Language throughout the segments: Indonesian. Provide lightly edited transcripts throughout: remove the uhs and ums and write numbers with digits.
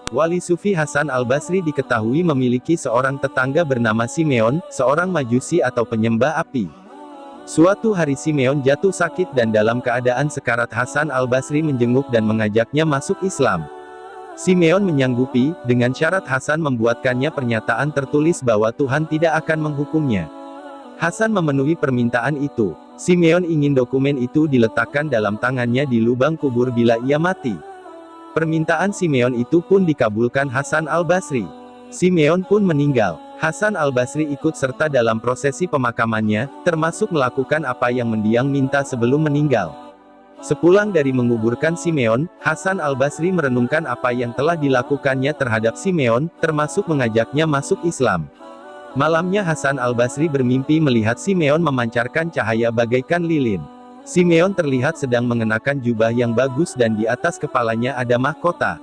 Wali Sufi Hasan al-Basri diketahui memiliki seorang tetangga bernama Simeon, seorang majusi atau penyembah api. Suatu hari Simeon jatuh sakit dan dalam keadaan sekarat Hasan al-Basri menjenguk dan mengajaknya masuk Islam. Simeon menyanggupi, dengan syarat Hasan membuatkannya pernyataan tertulis bahwa Tuhan tidak akan menghukumnya. Hasan memenuhi permintaan itu. Simeon ingin dokumen itu diletakkan dalam tangannya di lubang kubur bila ia mati. Permintaan Simeon itu pun dikabulkan Hasan al-Basri. Simeon pun meninggal. Hasan al-Basri ikut serta dalam prosesi pemakamannya, termasuk melakukan apa yang mendiang minta sebelum meninggal. Sepulang dari menguburkan Simeon, Hasan al-Basri merenungkan apa yang telah dilakukannya terhadap Simeon, termasuk mengajaknya masuk Islam. Malamnya Hasan al-Basri bermimpi melihat Simeon memancarkan cahaya bagaikan lilin. Simeon terlihat sedang mengenakan jubah yang bagus dan di atas kepalanya ada mahkota.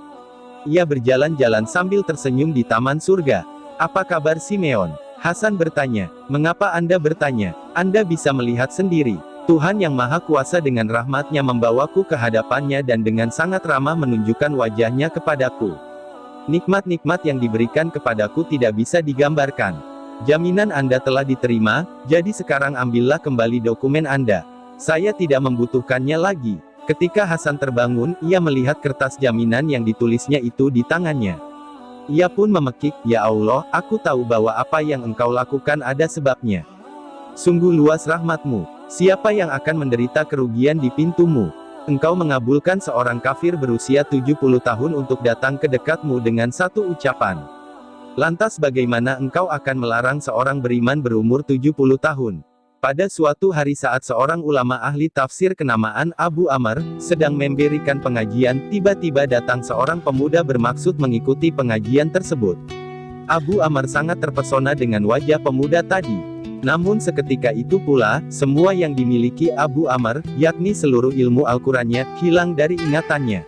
Ia berjalan-jalan sambil tersenyum di taman surga. "Apa kabar Simeon?" Hasan bertanya. "Mengapa Anda bertanya? Anda bisa melihat sendiri. Tuhan yang Maha Kuasa dengan rahmat-Nya membawaku ke hadapannya dan dengan sangat ramah menunjukkan wajahnya kepadaku. Nikmat-nikmat yang diberikan kepadaku tidak bisa digambarkan. Jaminan Anda telah diterima, jadi sekarang ambillah kembali dokumen Anda. Saya tidak membutuhkannya lagi." Ketika Hasan terbangun, ia melihat kertas jaminan yang ditulisnya itu di tangannya. Ia pun memekik, "Ya Allah, aku tahu bahwa apa yang Engkau lakukan ada sebabnya. Sungguh luas rahmat-Mu. Siapa yang akan menderita kerugian di pintu-Mu? Engkau mengabulkan seorang kafir berusia 70 tahun untuk datang ke dekat-Mu dengan satu ucapan. Lantas bagaimana Engkau akan melarang seorang beriman berumur 70 tahun? Pada suatu hari saat seorang ulama ahli tafsir kenamaan Abu Amr sedang memberikan pengajian, tiba-tiba datang seorang pemuda bermaksud mengikuti pengajian tersebut. Abu Amr sangat terpesona dengan wajah pemuda tadi. Namun seketika itu pula, semua yang dimiliki Abu Amr, yakni seluruh ilmu Al-Qurannya, hilang dari ingatannya.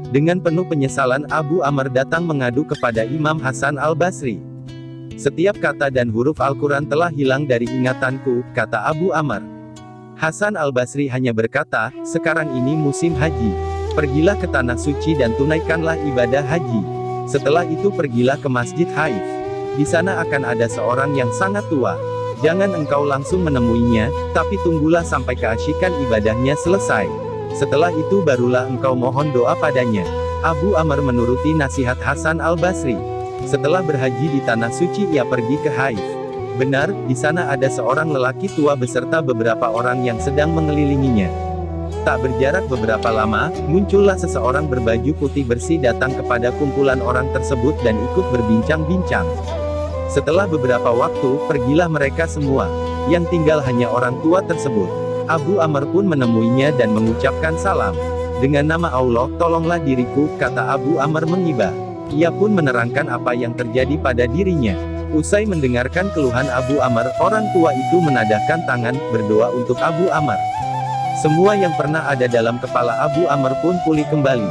Dengan penuh penyesalan Abu Amr datang mengadu kepada Imam Hasan al-Basri. "Setiap kata dan huruf Al-Quran telah hilang dari ingatanku," kata Abu Amr. Hasan al-Basri hanya berkata, "Sekarang ini musim haji. Pergilah ke tanah suci dan tunaikanlah ibadah haji. Setelah itu pergilah ke Masjid Haif. Di sana akan ada seorang yang sangat tua. Jangan engkau langsung menemuinya, tapi tunggulah sampai keasyikan ibadahnya selesai. Setelah itu barulah engkau mohon doa padanya." Abu Amr menuruti nasihat Hasan al-Basri. Setelah berhaji di tanah suci ia pergi ke Haif. Benar, di sana ada seorang lelaki tua beserta beberapa orang yang sedang mengelilinginya. Tak berjarak beberapa lama, muncullah seseorang berbaju putih bersih datang kepada kumpulan orang tersebut dan ikut berbincang-bincang. Setelah beberapa waktu, pergilah mereka semua. Yang tinggal hanya orang tua tersebut. Abu Amr pun menemuinya dan mengucapkan salam. "Dengan nama Allah, tolonglah diriku," kata Abu Amr mengibah. Ia pun menerangkan apa yang terjadi pada dirinya. Usai mendengarkan keluhan Abu Amr, orang tua itu menadahkan tangan, berdoa untuk Abu Amr. Semua yang pernah ada dalam kepala Abu Amr pun pulih kembali.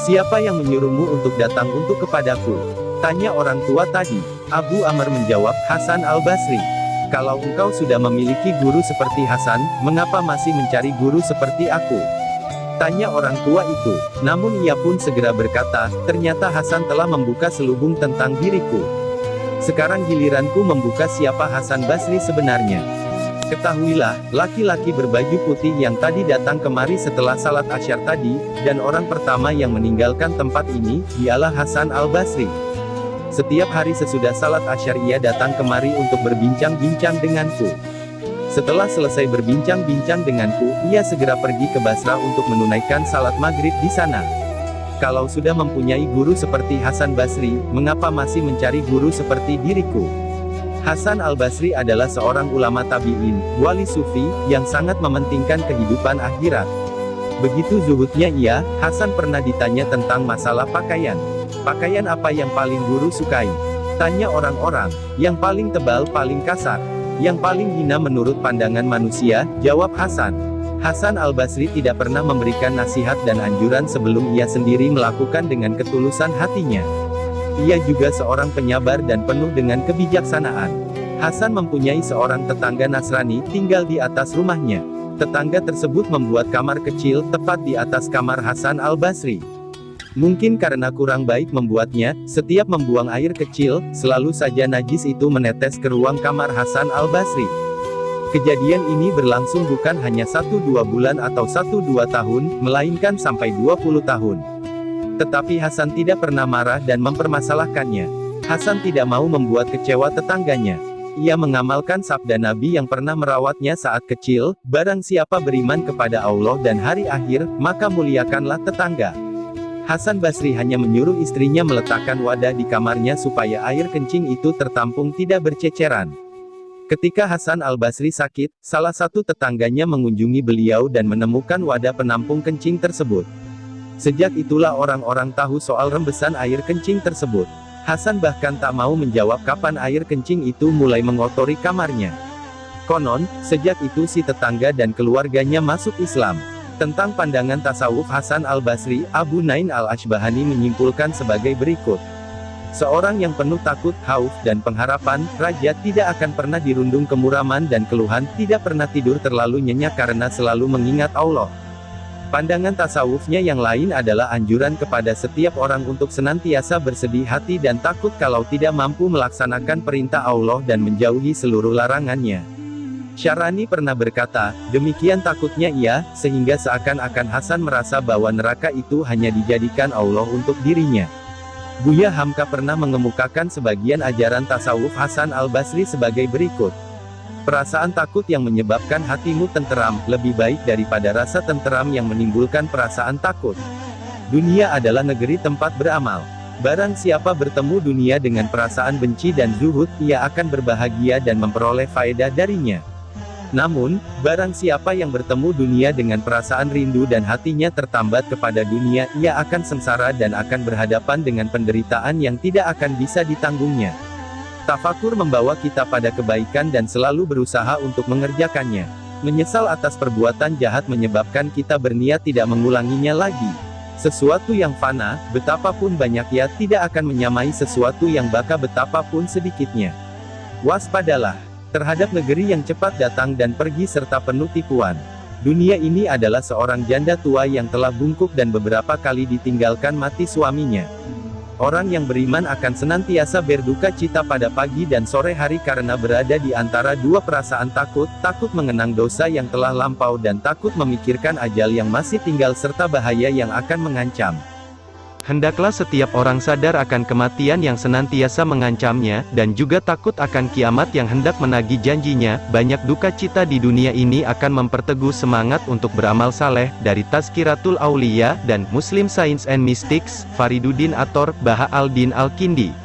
"Siapa yang menyuruhmu untuk datang untuk kepadaku?" tanya orang tua tadi. Abu Amr menjawab, "Hasan al-Basri. Kalau engkau sudah memiliki guru seperti Hasan, mengapa masih mencari guru seperti aku?" tanya orang tua itu. Namun ia pun segera berkata, "Ternyata Hasan telah membuka selubung tentang diriku. Sekarang giliranku membuka siapa Hasan Basri sebenarnya. Ketahuilah, laki-laki berbaju putih yang tadi datang kemari setelah salat asyar tadi, dan orang pertama yang meninggalkan tempat ini, dialah Hasan al-Basri. Setiap hari sesudah salat asyar ia datang kemari untuk berbincang-bincang denganku. Setelah selesai berbincang-bincang denganku, ia segera pergi ke Basra untuk menunaikan salat maghrib di sana. Kalau sudah mempunyai guru seperti Hasan Basri, mengapa masih mencari guru seperti diriku?" Hasan al-Basri adalah seorang ulama tabi'in, wali sufi, yang sangat mementingkan kehidupan akhirat. Begitu zuhudnya ia, Hasan pernah ditanya tentang masalah pakaian. "Pakaian apa yang paling guru sukai?" tanya orang-orang. "Yang paling tebal paling kasar. Yang paling hina menurut pandangan manusia," jawab Hasan. Hasan al-Basri tidak pernah memberikan nasihat dan anjuran sebelum ia sendiri melakukan dengan ketulusan hatinya. Ia juga seorang penyabar dan penuh dengan kebijaksanaan. Hasan mempunyai seorang tetangga Nasrani tinggal di atas rumahnya. Tetangga tersebut membuat kamar kecil tepat di atas kamar Hasan al-Basri. Mungkin karena kurang baik membuatnya, setiap membuang air kecil, selalu saja najis itu menetes ke ruang kamar Hasan al-Basri. Kejadian ini berlangsung bukan hanya 1-2 bulan atau 1-2 tahun, melainkan sampai 20 tahun. Tetapi Hasan tidak pernah marah dan mempermasalahkannya. Hasan tidak mau membuat kecewa tetangganya. Ia mengamalkan sabda Nabi yang pernah merawatnya saat kecil, barang siapa beriman kepada Allah dan hari akhir, maka muliakanlah tetangga. Hasan Basri hanya menyuruh istrinya meletakkan wadah di kamarnya supaya air kencing itu tertampung tidak berceceran. Ketika Hasan al-Basri sakit, salah satu tetangganya mengunjungi beliau dan menemukan wadah penampung kencing tersebut. Sejak itulah orang-orang tahu soal rembesan air kencing tersebut. Hasan bahkan tak mau menjawab kapan air kencing itu mulai mengotori kamarnya. Konon, sejak itu si tetangga dan keluarganya masuk Islam. Tentang pandangan tasawuf Hasan al-Basri, Abu Nain al-Ashbahani menyimpulkan sebagai berikut. Seorang yang penuh takut, khauf, dan pengharapan, raja tidak akan pernah dirundung kemuraman dan keluhan, tidak pernah tidur terlalu nyenyak karena selalu mengingat Allah. Pandangan tasawufnya yang lain adalah anjuran kepada setiap orang untuk senantiasa bersedih hati dan takut kalau tidak mampu melaksanakan perintah Allah dan menjauhi seluruh larangannya. Syarani pernah berkata, demikian takutnya ia, sehingga seakan-akan Hasan merasa bahwa neraka itu hanya dijadikan Allah untuk dirinya. Buya Hamka pernah mengemukakan sebagian ajaran tasawuf Hasan al-Basri sebagai berikut. Perasaan takut yang menyebabkan hatimu tenteram, lebih baik daripada rasa tenteram yang menimbulkan perasaan takut. Dunia adalah negeri tempat beramal. Barang siapa bertemu dunia dengan perasaan benci dan zuhud, ia akan berbahagia dan memperoleh faedah darinya. Namun, barang siapa yang bertemu dunia dengan perasaan rindu dan hatinya tertambat kepada dunia, ia akan sengsara dan akan berhadapan dengan penderitaan yang tidak akan bisa ditanggungnya. Tafakur membawa kita pada kebaikan dan selalu berusaha untuk mengerjakannya. Menyesal atas perbuatan jahat menyebabkan kita berniat tidak mengulanginya lagi. Sesuatu yang fana, betapapun banyaknya, tidak akan menyamai sesuatu yang baka betapapun sedikitnya. Waspadalah terhadap negeri yang cepat datang dan pergi serta penuh tipuan. Dunia ini adalah seorang janda tua yang telah bungkuk dan beberapa kali ditinggalkan mati suaminya. Orang yang beriman akan senantiasa berduka cita pada pagi dan sore hari karena berada di antara dua perasaan takut, takut mengenang dosa yang telah lampau dan takut memikirkan ajal yang masih tinggal serta bahaya yang akan mengancam. Hendaklah setiap orang sadar akan kematian yang senantiasa mengancamnya, dan juga takut akan kiamat yang hendak menagih janjinya. Banyak duka cita di dunia ini akan memperteguh semangat untuk beramal saleh. Dari Tazkiratul Auliya dan Muslim Science and Mystics, Fariduddin Attor, Baha al-Din Al-Kindi.